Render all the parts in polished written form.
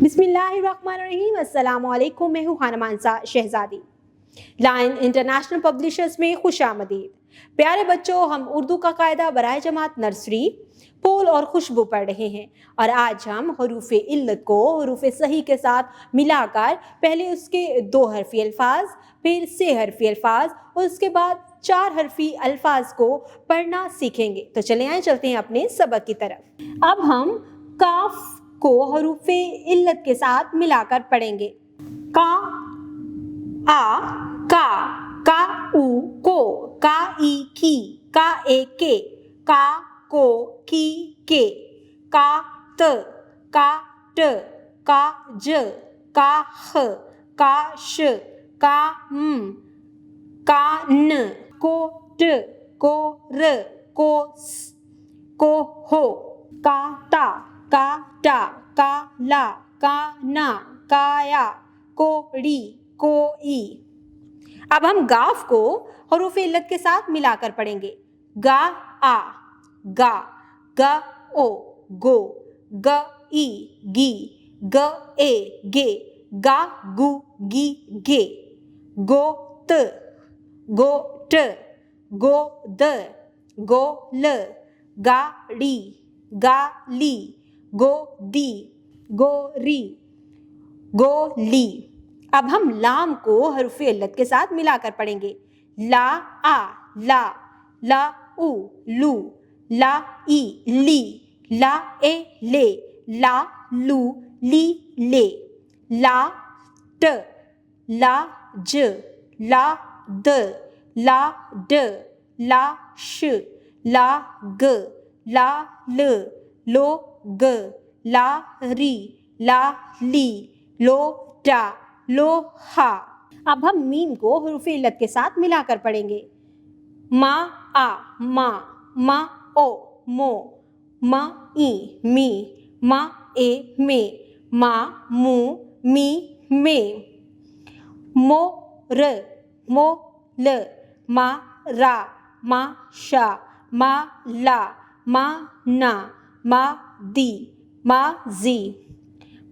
बिस्मिल्लाहिर्रहमानिर्रहीम। अस्सलामुअलैकुम। मैं हूँ खानमानसा शहजादी। लायन इंटरनेशनल पब्लिशर्स में खुशामदीद। प्यारे बच्चों, हम उर्दू का कायदा बराए जमात नर्सरी पोल और खुशबू पढ़ रहे हैं और आज हम हरूफ इल्लत को हरूफ सही के साथ मिलाकर पहले उसके 2 हरफी अल्फाज, फिर से हरफी अल्फाज और उसके बाद 4 हरफी अल्फाज को पढ़ना सीखेंगे। तो चलते हैं अपने सबक की तरफ। अब हम काफ को हरूफ इल्लत के साथ मिलाकर पढ़ेंगे। का, आ, का उ को, का ई की, का ए के, का को की के, का त, का ट, का ज, का ह, का श, का म, का न, को ट, को र, को स, को हो, का ता, का टा, का ला, का ना, का या, को ड़ी, को ई। अब हम गाफ को हरूफ इल्लत के साथ मिलाकर पढ़ेंगे। गा आ, गा, ग ओ, गो, ग ई गी, ग ए गे, गा गु गी गे, गो त, गो ट, गो द, गो ल, गा ड़ी, गा ली, गो दी, गो री, गो ली। अब हम लाम को हरूफ इल्लत के साथ मिलाकर पढ़ेंगे। ला आ, ला, ला उ, लू, ला ई ली, ला ए ले, ला लू ली ले, ला ट, ला ज, ला द, ला ड, ला श, ला ग, ला ल, लो ग, ला री, ला ली, लो टा, लो हा। अब हम मीम को हरूफ इल्लत के साथ मिलाकर पढ़ेंगे। मा आ, मा ओ, मो, मा ई मी, मा ए मे, मा मू मी मे, मो र, मो ल, मा रा, मा शा, मा ला, मा ना, मा दी, मा जी,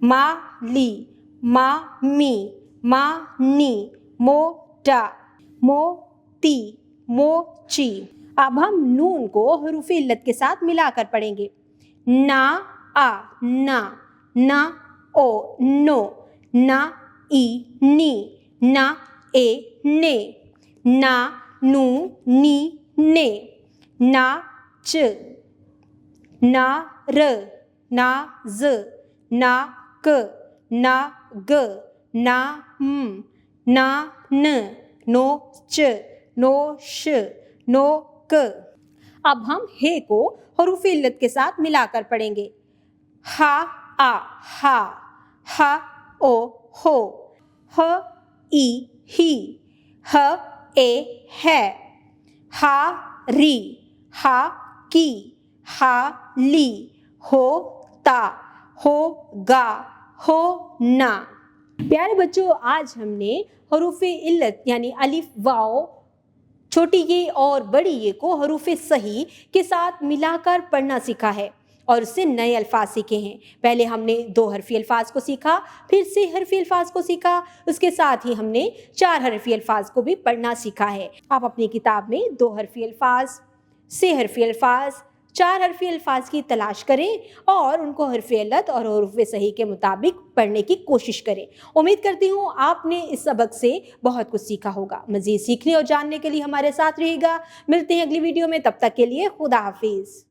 मा ली, मा मी, मा नी, मो टा, मो ती, मो ची। अब हम नून को हरूफ इल्लत के साथ मिलाकर पढ़ेंगे। ना आ, ना ओ, नो, ना ई नी, ना ए ने, ना नू नी ने, ना च, ना र, ना ज, ना क, ना ग, ना म, ना न, नो च, नो श, नो क। अब हम हे को हरूफ इल्लत के साथ मिलाकर पढ़ेंगे। हा आ, हा ओ, हो, ह ई ही, ह ए है, हा री, हा की, हा ली, हो ता, हो गा, हो ना। प्यारे बच्चों, आज हमने हरूफ इल्लत यानी अलिफ वाओ, छोटी ये और बड़ी ये को हरूफ सही के साथ मिलाकर पढ़ना सीखा है और उससे नए अल्फाज सीखे हैं। पहले हमने 2 हरफी अल्फाज को सीखा, फिर से हरफी अल्फाज को सीखा, उसके साथ ही हमने 4 हरफी अल्फाज को भी पढ़ना सीखा है। आप अपनी किताब में 2 हरफी अल्फाज, से हरफी अल्फाज, 4 हरफी अल्फाज की तलाश करें और उनको हरफ इल्लत और हरूफ सही के मुताबिक पढ़ने की कोशिश करें। उम्मीद करती हूँ आपने इस सबक से बहुत कुछ सीखा होगा। मज़ीद सीखने और जानने के लिए हमारे साथ रहिएगा। मिलते हैं अगली वीडियो में, तब तक के लिए खुदा हाफिज़।